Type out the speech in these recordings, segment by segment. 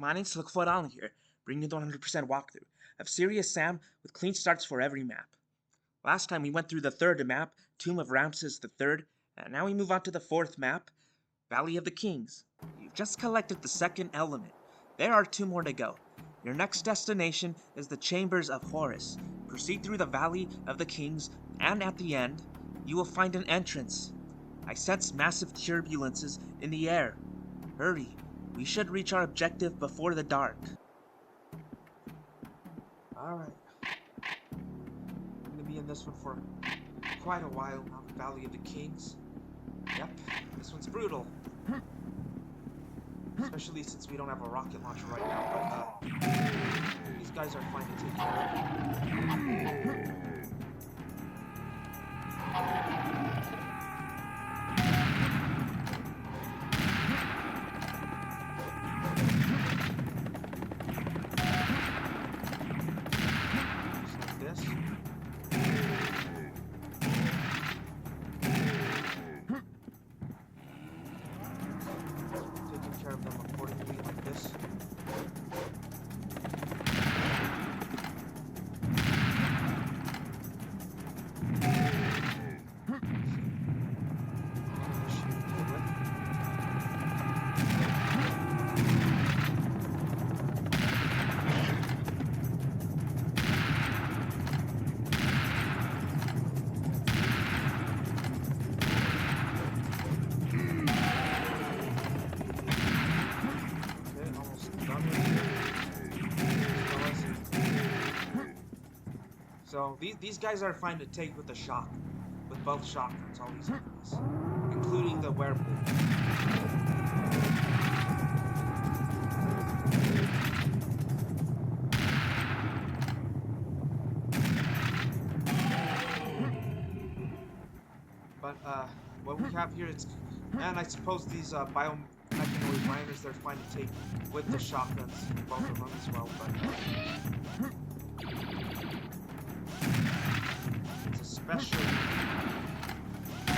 Welcome on in to Look Alan here, bringing you the 100% walkthrough of Serious Sam with clean starts for every map. Last time we went through the third map, Tomb of Ramses III, and now we move on to the fourth map, Valley of the Kings. You've just collected the second element. There are 2 more to go. Your next destination is the Chambers of Horus. Proceed through the Valley of the Kings, and at the end, you will find an entrance. I sense massive turbulences in the air. Hurry. We should reach our objective before the dark. Alright. I'm gonna be in this one for quite a while now, the Valley of the Kings. Yep, this one's brutal. Especially since we don't have a rocket launcher right now, but these guys are fine to take care of. So these guys are fine to take with the shock, with both shotguns, all these enemies, including the werewolf. But what we have here is, and I suppose these biomechanoid miners, they're fine to take with the shotguns, both of them as well. But especially the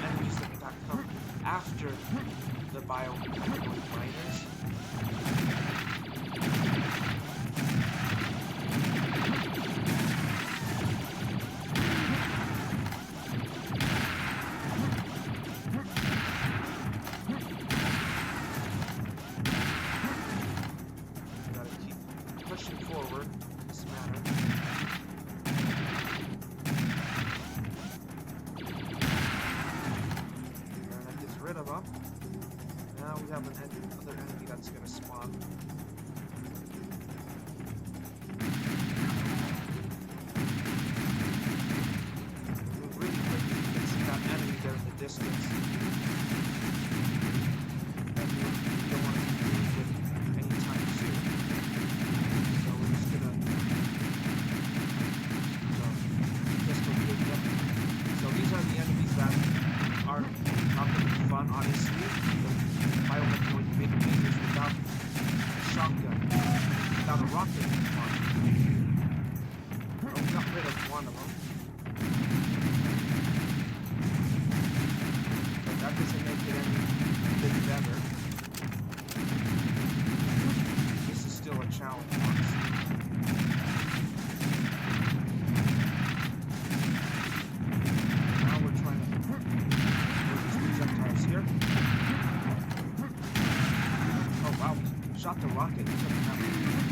enemies that come after the biomechanoid miners. Gotta keep pushing forward in this manner. Now we have another enemy that's going to spawn. Move really quickly. You can see that enemy there in the distance. That we don't want to be dealing with anytime soon. So we're just going to disconnect them. So these are the enemies that are not going to be fun, honestly. Biomechanoid invaders without a shotgun, without a rocket launcher. Well, we got rid of one of them. But that doesn't make it any bit better. This is still a challenge, honestly. Now we're trying to move these projectiles here. Wow, we shot the rocket and took him out,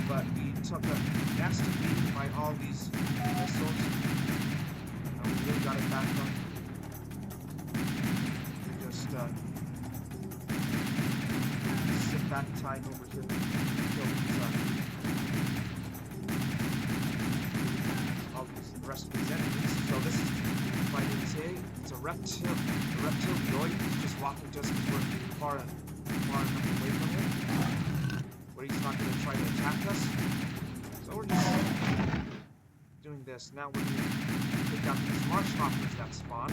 but we took a nasty beat by all these missiles. We really got it back up. Just sit back tight over here and kill the rest of these enemies. So this is fighting today. It's a reptilioid. He's just walking just because we're far enough away from him, where he's not going to try to attack us. So we're just doing this. Now we're going to take out these marsh hoppers that spawn.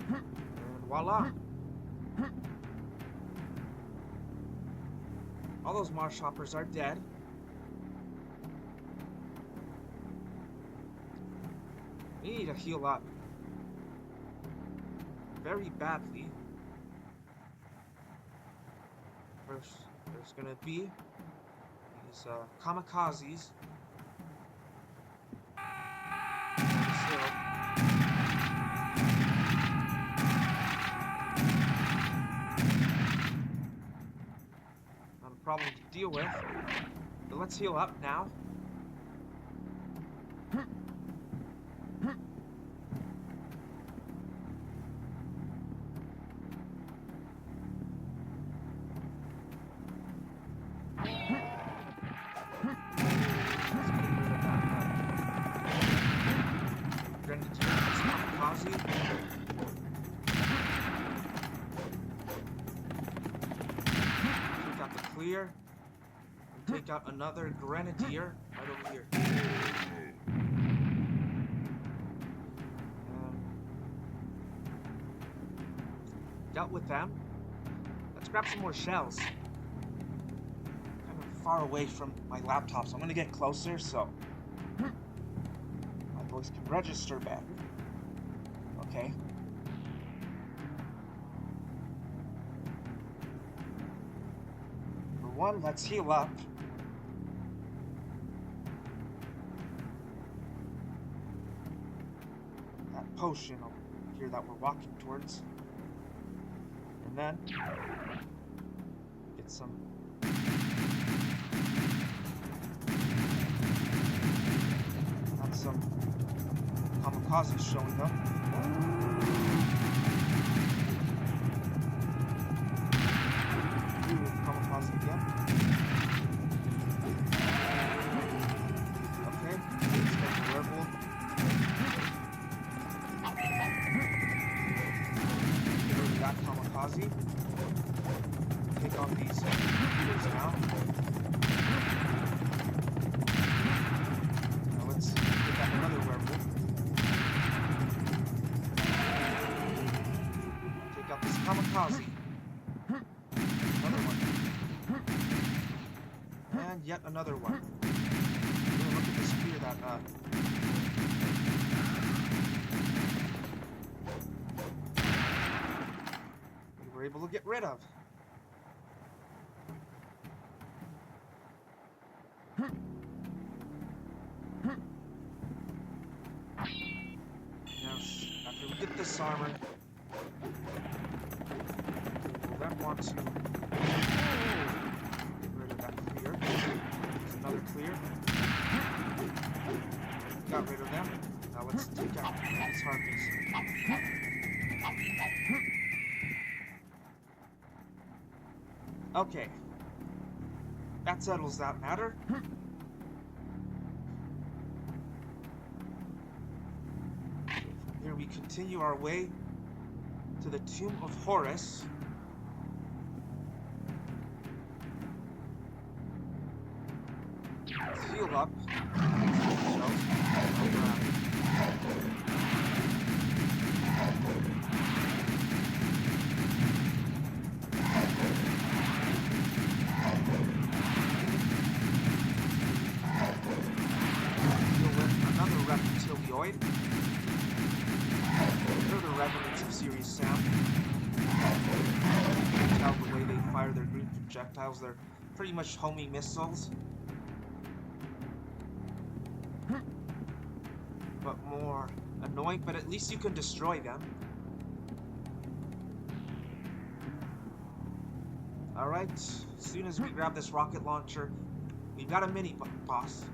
And voila! All those marsh hoppers are dead. We need to heal up. Very badly. First, there's gonna be these kamikazes. Not a problem to deal with. But let's heal up now. Take out the clear. And take out another grenadier right over here. Dealt with them. Let's grab some more shells. Kind of far away from my laptop, so I'm gonna get closer so my voice can register better. Okay. For one, let's heal up. That potion over here that we're walking towards. And then get some kamikazes showing up. Kamikaze again. Okay, let's get the werewolf. Get rid of that kamikaze. Take on these computers now. Now let's get back another werewolf. Take out this kamikaze. Another one. And yet another one. Look at this spear that we were able to get rid of. Now, after we get this armor, we'll then want to get rid of that clear. There's another clear. Got rid of them. Now let's take out these harpies. Okay. That settles that matter. Here we continue our way to the Tomb of Horus. Let's heal up. Deal with another reptilioid. They're the remnants of Serious Sam. You can tell the way they fire their green projectiles, they're pretty much homing missiles. But more annoying, but at least you can destroy them. Alright, as soon as we grab this rocket launcher, we've got a mini-boss.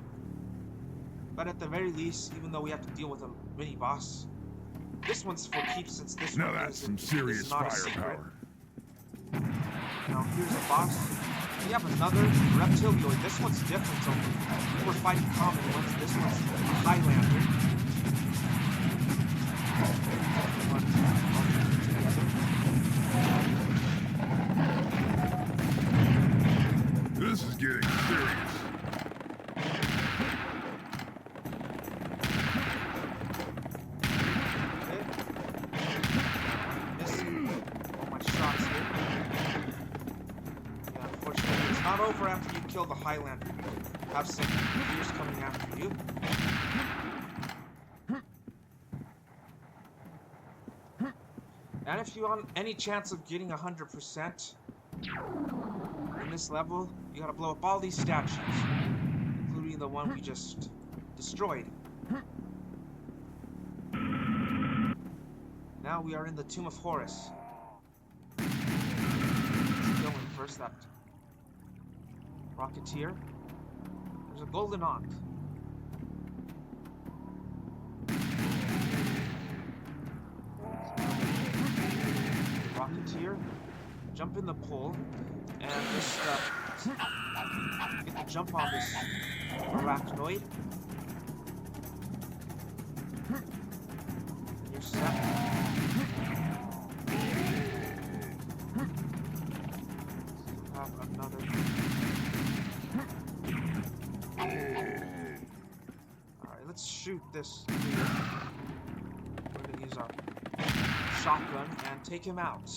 But at the very least, even though we have to deal with a mini-boss, this one's for keeps since this now one that's is some serious not a secret. firepower. Now here's a boss. We have another reptilioid. This one's different, so we're fighting common ones. This one's Highlander. This is getting serious. Not over after you kill the Highlander. Have some gears coming after you. And if you want any chance of getting 100% in this level, you gotta blow up all these statues, including the one we just destroyed. Now we are in the Tomb of Horus. Let's kill him first, that Rocketeer. There's a golden ankh. Rocketeer. Jump in the pole and just get the jump on this arachnoid. And you're set. Have another. Alright, let's shoot this here. We're gonna use our shotgun and take him out.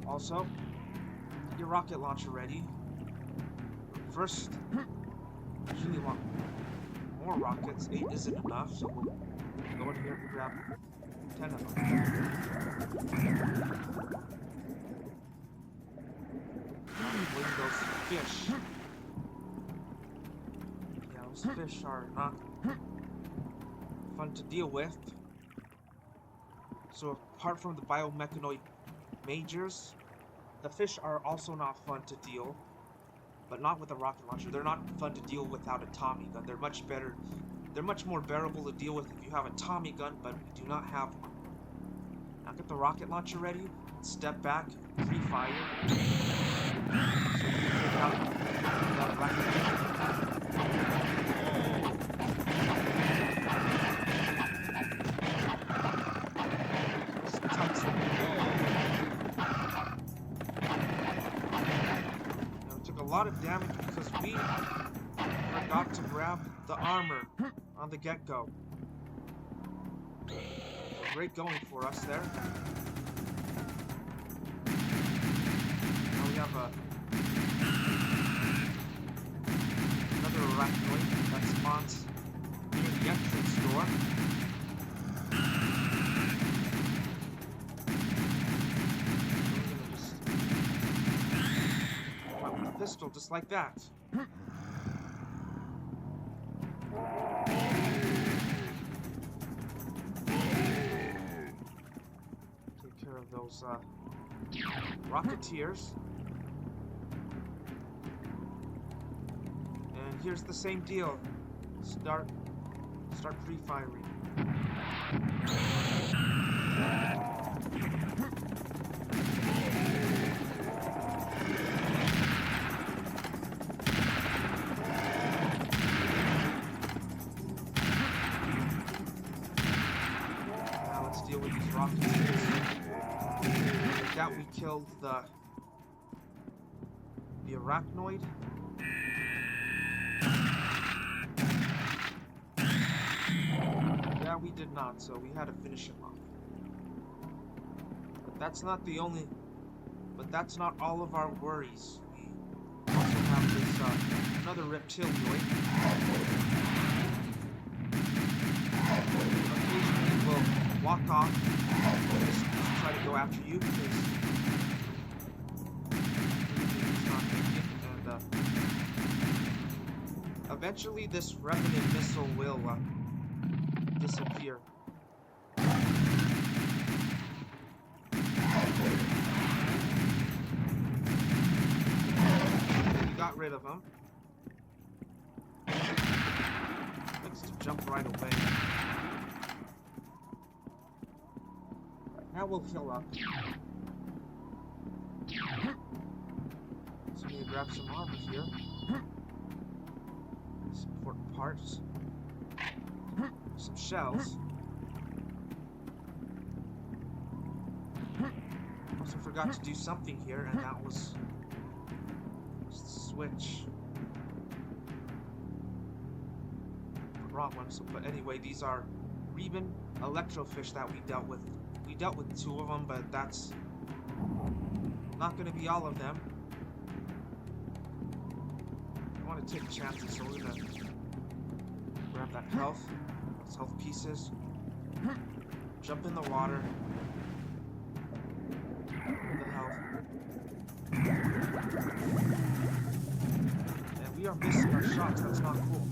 Also, get your rocket launcher ready. First, you really want more rockets. 8 isn't enough, so we'll go in here and grab 10 of them. Wing those fish. Yeah, those fish are not fun to deal with. So apart from the biomechanoid majors, the fish are also not fun to deal, but not with a rocket launcher. They're not fun to deal without a Tommy gun. They're much better. They're much more bearable to deal with if you have a Tommy gun, but we do not have one. Now get the rocket launcher ready. Step back, pre-fire. So you can take out that rocket. A lot of damage because we forgot to grab the armor on the get-go. Great going for us there. Now we have another arachnoid that spawns near the entrance door. Pistol, just like that. Take care of those Rocketeers. And here's the same deal. Start pre-firing. With that we killed the arachnoid. Yeah, we did not, so we had to finish him off. But that's not the only. But that's not all of our worries. We also have this another reptilioid. Occasionally we'll walk off. Just try to go after you because he's not thinking, and eventually this Revenant missile will disappear. We got rid of him. Let's jump right away. Now we'll heal up. So we need to grab some armor here. Some important parts. Some shells. Also forgot to do something here, and that was the switch. Wrong one. So, but anyway, these are Reben electrofish that we dealt with. We dealt with 2 of them, but that's not going to be all of them. I want to take chances, so we're going to Grab that health. Those health pieces. Jump in the water. The health. And we are missing our shots. That's not cool.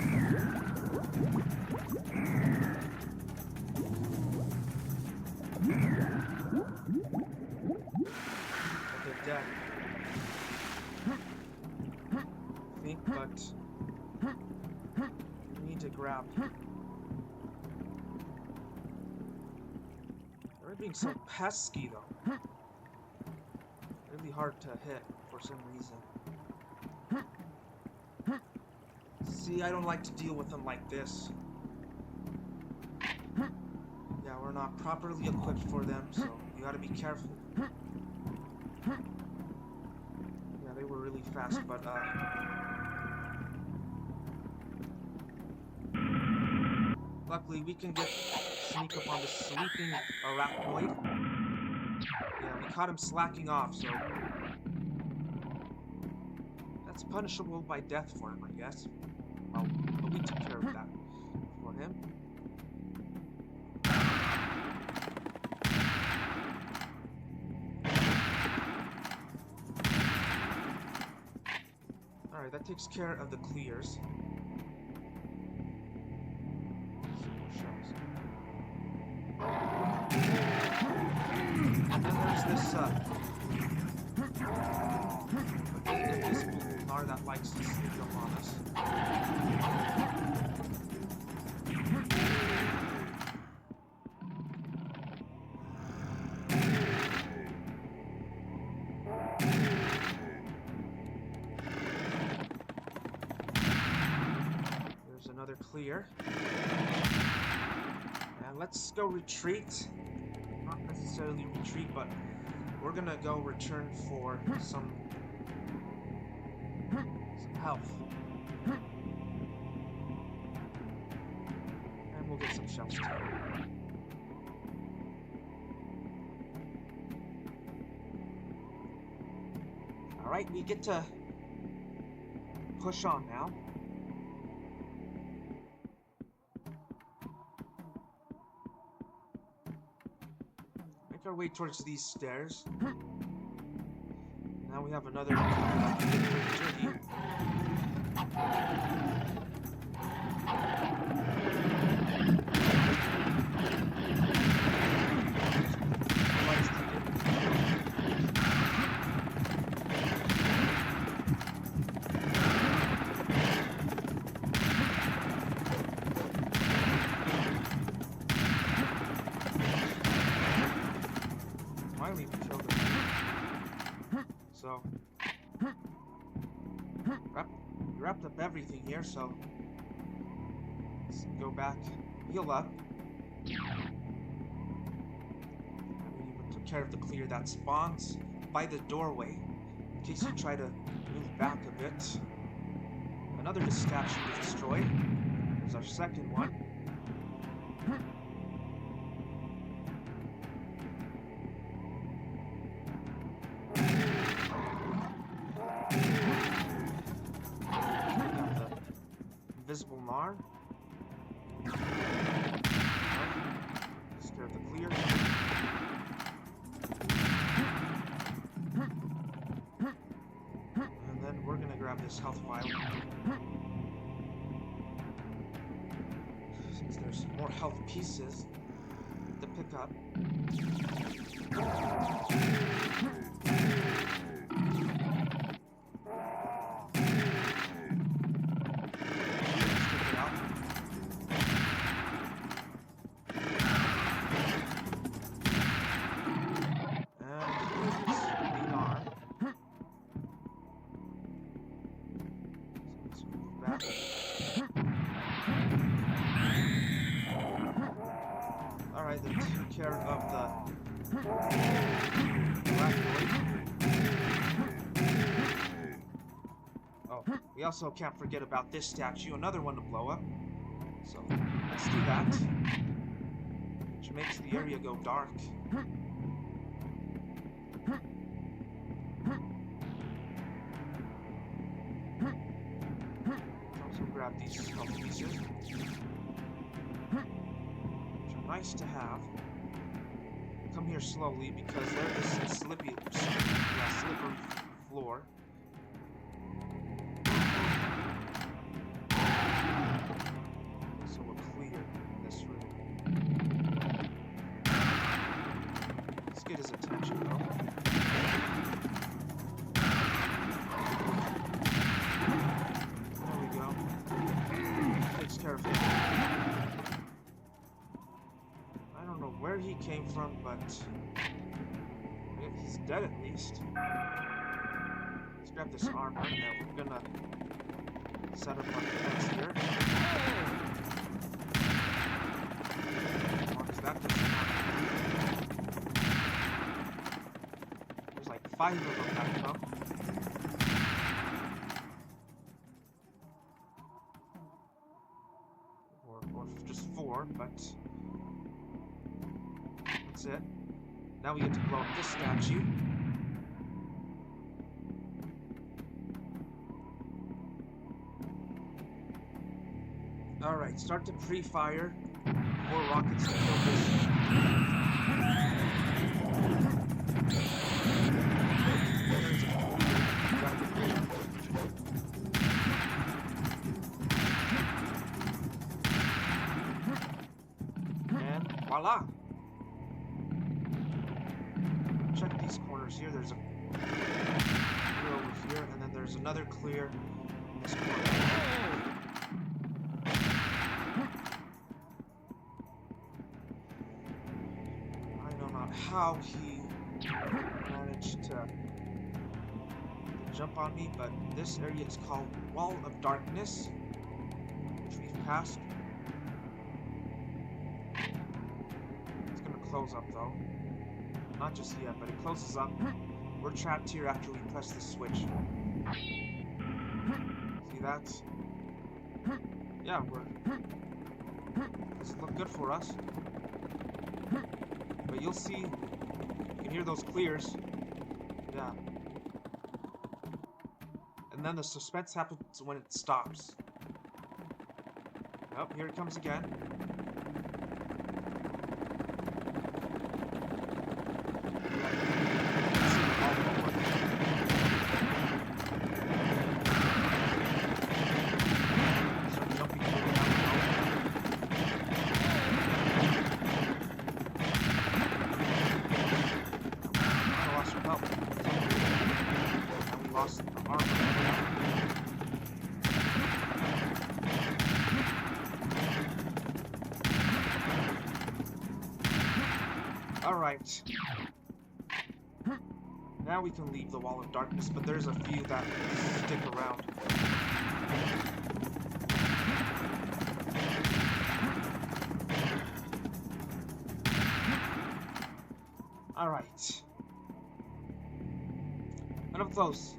Okay, dead. I think, but we need to grab. They're being so pesky though. Really hard to hit for some reason. See, I don't like to deal with them like this. Yeah, we're not properly equipped for them, so you gotta be careful. Yeah, they were really fast, but luckily we can sneak up on the sleeping arachnoid. Yeah, we caught him slacking off, so that's punishable by death for him, I guess. Oh, but we took care of that for him. Alright, that takes care of the clears. And then there's this invisible Nar that likes to sneak up on us. There's another clear. And let's go retreat. Not necessarily retreat, but we're gonna go return for some health. And we'll get some shells too. Alright, we get to push on now. Make our way towards these stairs. Now we have another journey. Finally, we killed him. So, wrapped up everything here, so let's go back, heal up. And we even took care of the clear that spawns by the doorway, in case you try to move back a bit. Another statue to destroy. There's our second one. Invisible Nar. Scare the clear. And then we're gonna grab this health vial. Since there's more health pieces to pick up. Alright, they took care of the arachnoid. Oh, we also can't forget about this statue, another one to blow up. So, let's do that. Which makes the area go dark. Also grab these health pieces. nice to have. Come here slowly because there is some slippery floor. So we're clear in this room. Let's get his attention though. There we go. Takes care of him. I don't know where he came from, but he's dead at least. Let's grab this armor and we're gonna set up our defense here. As long as that doesn't happen. There's like 5 of them that come. Or just 4, but that's it. Now we get to blow up this statue. Alright, start to pre-fire 4 rockets to kill this. And voila! Check these corners here. There's a clear over here, and then there's another clear in this corner. How he managed to jump on me, but this area is called Wall of Darkness, which we've passed. It's gonna close up though. Not just yet, but it closes up. We're trapped here after we press the switch. See that? Yeah, doesn't look good for us. But you'll see, you can hear those clears. Yeah. And then the suspense happens when it stops. Oh, here it comes again. Alright. Now we can leave the Wall of Darkness, but there's a few that stick around. Alright.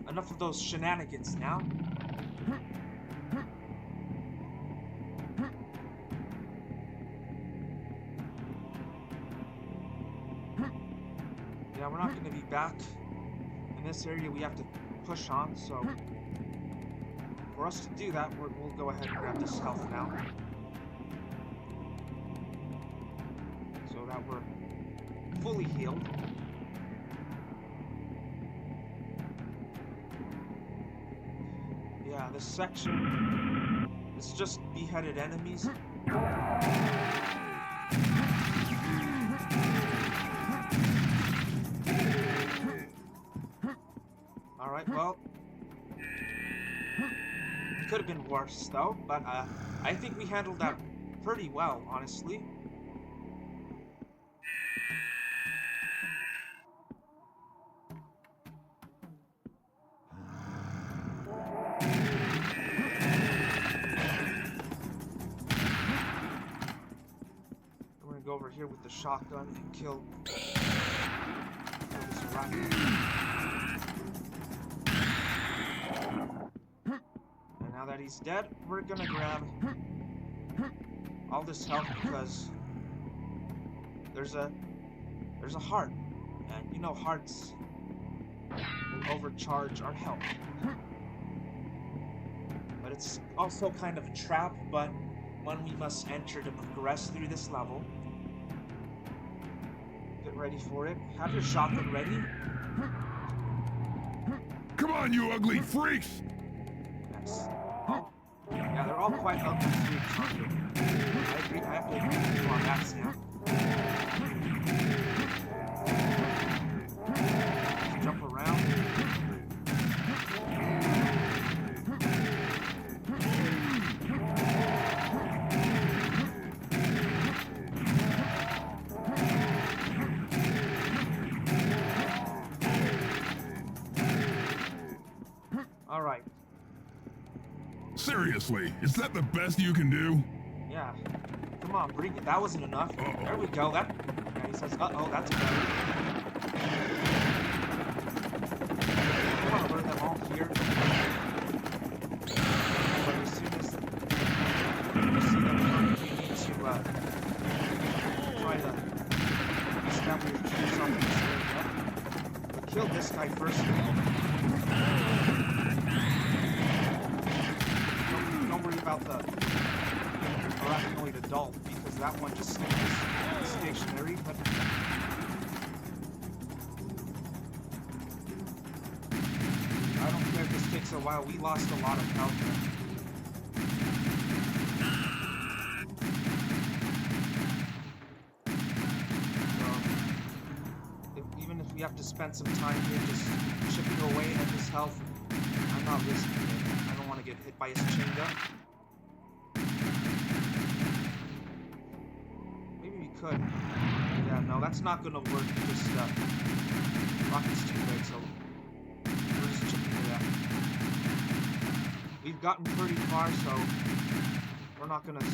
Enough of those shenanigans now. Yeah, we're not going to be back in this area. We have to push on, so for us to do that, we'll go ahead and grab this health now. So that we're fully healed. Yeah, this section is just beheaded enemies. Alright, well, it could have been worse though, but I think we handled that pretty well, honestly. We're gonna go over here with the shotgun and kill this rat. Now that he's dead, we're gonna grab all this health because there's a heart, and you know hearts will overcharge our health. But it's also kind of a trap, but one we must enter to progress through this level. ready for it. Have your shotgun ready. Come on, you ugly freaks! Yes. Yeah, they're all quite ugly freaks, aren't they? I agree. I have to agree with you on that, Sam. Just jump around. All right. Seriously, is that the best you can do? Yeah. Come on, bring it. That wasn't enough. Uh-oh. There we go. That. Yeah, he says, "Uh-oh, that's better." I want to lure them all here. But as soon as we see them coming, we need to try to establish something in this area. But kill this guy first. Don't worry about the arachnoid adult, because that one just stays stationary, but I don't care if this takes a while. We lost a lot of health. So, even if we have to spend some time here just chipping away at his health, I'm not risking it. I don't want to get hit by his chain gun. Could. Yeah, no, that's not gonna work. Just rocket's too big, so we're just chipping it out. We've gotten pretty far, so we're not gonna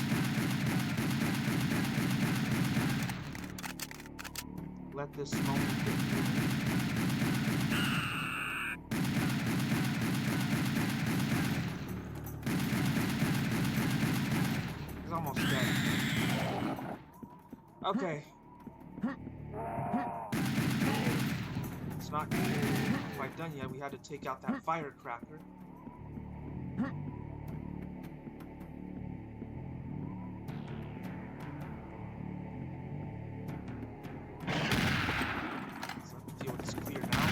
let this moment get through. He's almost dead. Okay. It's not quite done yet. We had to take out that firecracker. So the field is clear now.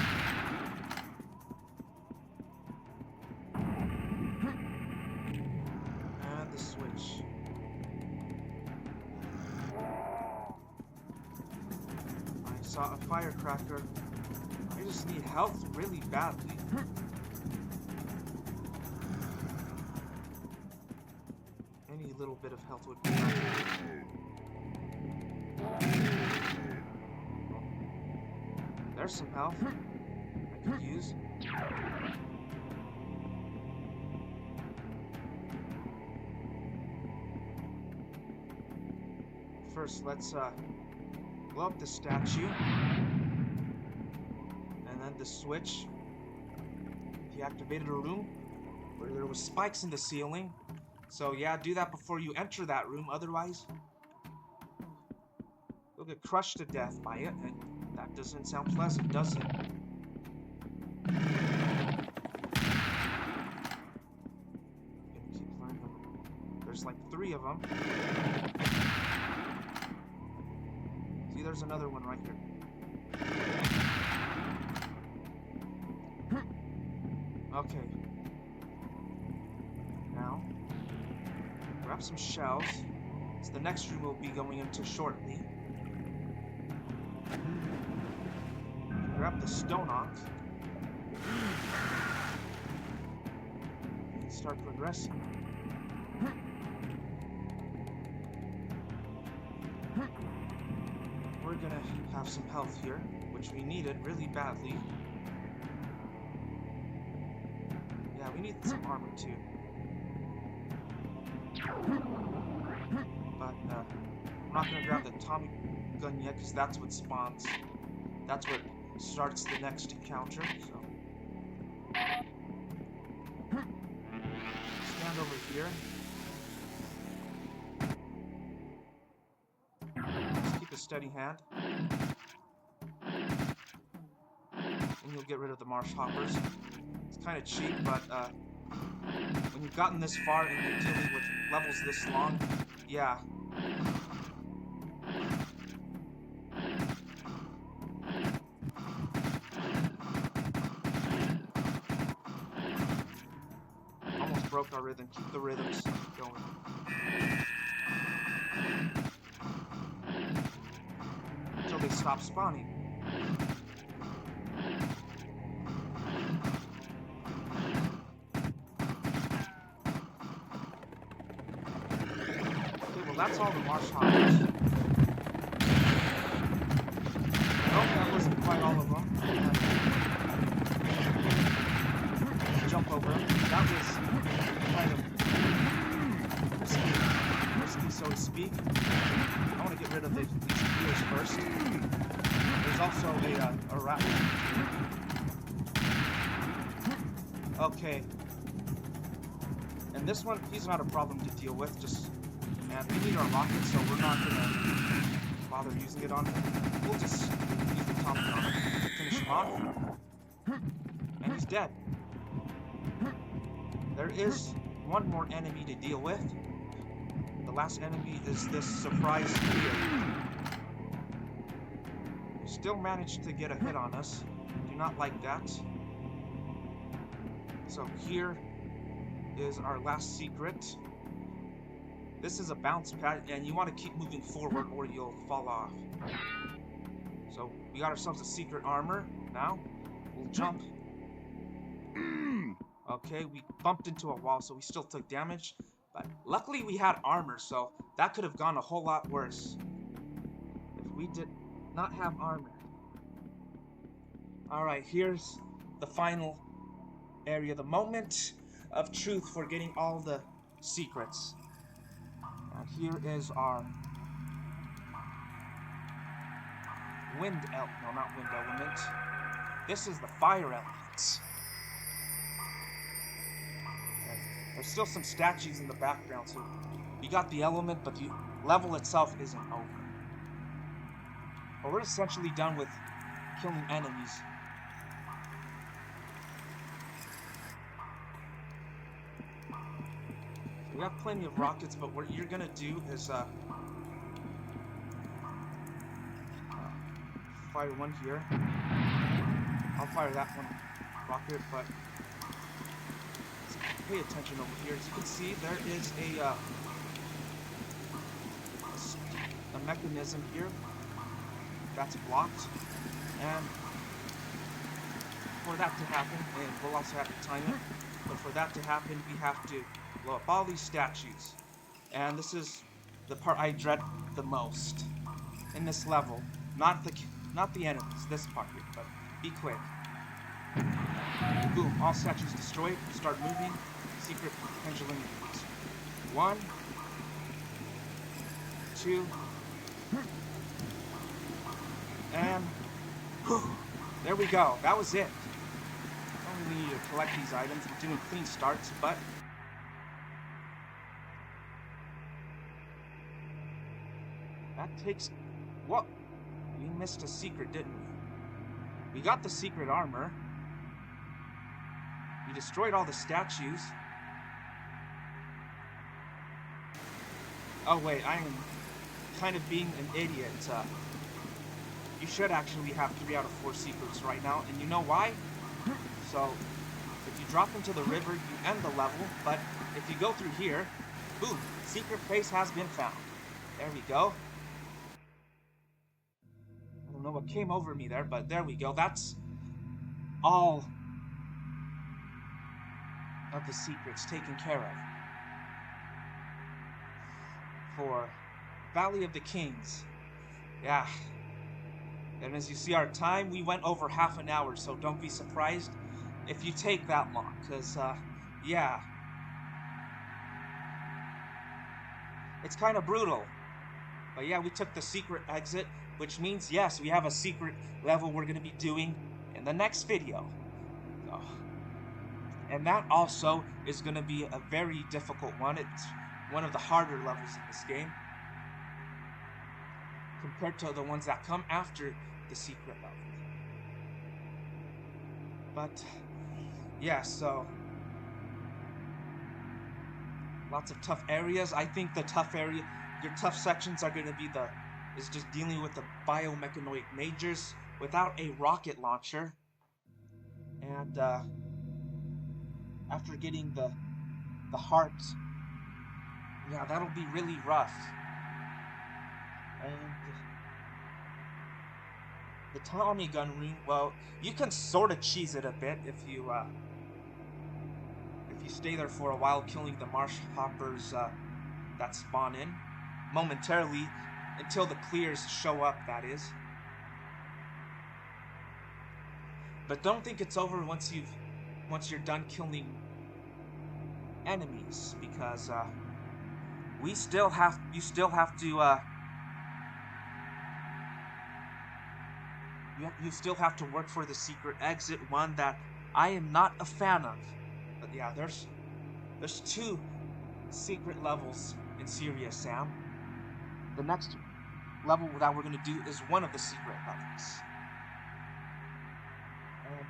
And the switch. Saw a firecracker. I just need health really badly. Any little bit of health would be nice. There's some health I could use. First, let's blow up the statue, and then the switch. He activated a room where there was spikes in the ceiling. So yeah, do that before you enter that room, otherwise you'll get crushed to death by it, and that doesn't sound pleasant, does it? Gonna keep learning them. There's like 3 of them. See, there's another one right here. Okay. Now, grab some shells. It's the next room we'll be going into shortly. Grab the stone axe. And start progressing. We're gonna have some health here, which we needed really badly. Yeah, we need some armor too. But I'm not gonna grab the Tommy gun yet, because that's what spawns. That's what starts the next encounter, so. Stand over here. Just keep a steady hand. And you'll get rid of the marsh hoppers. It's kind of cheap, but when you've gotten this far and you're dealing with levels this long, yeah. broke our rhythm. Keep the rhythms going. Until they stop spawning. Okay, well that's all the marshmallows. Nope, that wasn't quite all of them. Jump over. That was kind of risky, so to speak. I want to get rid of these gears first. There's also a rat. Okay. And this one, he's not a problem to deal with. And we need our rocket, so we're not gonna bother using it on him. We'll just use the Tomahawk to finish him off. And he's dead. There is one more enemy to deal with. The last enemy is this surprise deer. Still managed to get a hit on us. Do not like that. So here is our last secret. This is a bounce pad, and you want to keep moving forward or you'll fall off. So we got ourselves a secret armor. Now we'll jump. Okay, we bumped into a wall, so we still took damage. But luckily we had armor, so that could have gone a whole lot worse if we did not have armor. Alright, here's the final area, the moment of truth for getting all the secrets. And here is our wind element. No, not wind element. This is the fire element. Okay. There's still some statues in the background, so you got the element, but the level itself isn't over. But we're essentially done with killing enemies. We have plenty of rockets, but what you're gonna do is fire one here. I'll fire that one rocket, but pay attention over here. As you can see, there is a mechanism here that's blocked, and for that to happen, and we'll also have to time it, but for that to happen, we have to blow up all these statues. And this is the part I dread the most in this level. Not the enemies, this part here, but be quick. Boom, all statues destroyed. Start moving. Secret pendulum units. 1, 2, and whew, there we go. That was it. Don't really need to collect these items. We're doing clean starts, but that takes... What? We missed a secret, didn't we? We got the secret armor. We destroyed all the statues. Oh wait, I am kind of being an idiot. You should actually have 3 out of 4 secrets right now, and you know why? So, if you drop into the river, you end the level, but if you go through here, boom, secret place has been found. There we go. I don't know what came over me there, but there we go. That's all of the secrets taken care of for Valley of the Kings. Yeah. And as you see our time, we went over half an hour, so don't be surprised if you take that long, because, yeah. It's kind of brutal. But yeah, we took the secret exit, which means, yes, we have a secret level we're going to be doing in the next video. So, and that also is going to be a very difficult one. It's one of the harder levels in this game compared to the ones that come after the secret level. But yeah, so lots of tough areas. I think the tough area, your tough sections are going to be is just dealing with the biomechanoid majors without a rocket launcher. And after getting the the heart. Yeah, that'll be really rough. And the Tommy gun room, well, you can sort of cheese it a bit if you stay there for a while, killing the marsh hoppers that spawn in momentarily until the clears show up, that is. But don't think it's over once you're done killing enemies, because you still have to you still have to work for the secret exit, one that I am not a fan of. But yeah, there's 2 secret levels in Serious Sam. The next level that we're gonna do is one of the secret levels, and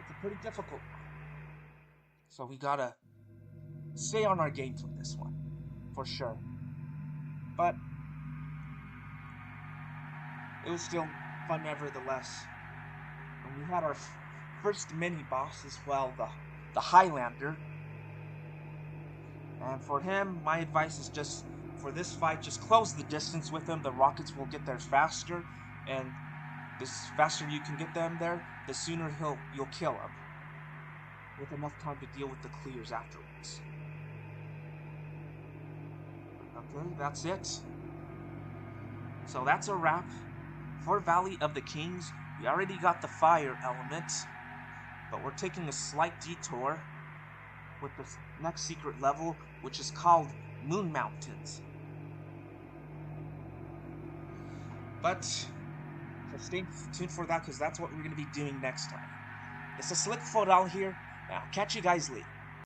it's a pretty difficult one. So we gotta stay on our game for this one, for sure. But it was still fun nevertheless. And we had our first mini boss as well, the Highlander. And for him, my advice is just, for this fight, just close the distance with him. The rockets will get there faster, and the faster you can get them there, the sooner you'll kill him, with enough time to deal with the clears afterwards. Okay, that's it. So that's a wrap for Valley of the Kings. We already got the fire element, but we're taking a slight detour with this next secret level, which is called Moon Mountains. But so stay tuned for that, because that's what we're going to be doing next time. It's a Slick Foot out here, and I'll catch you guys later.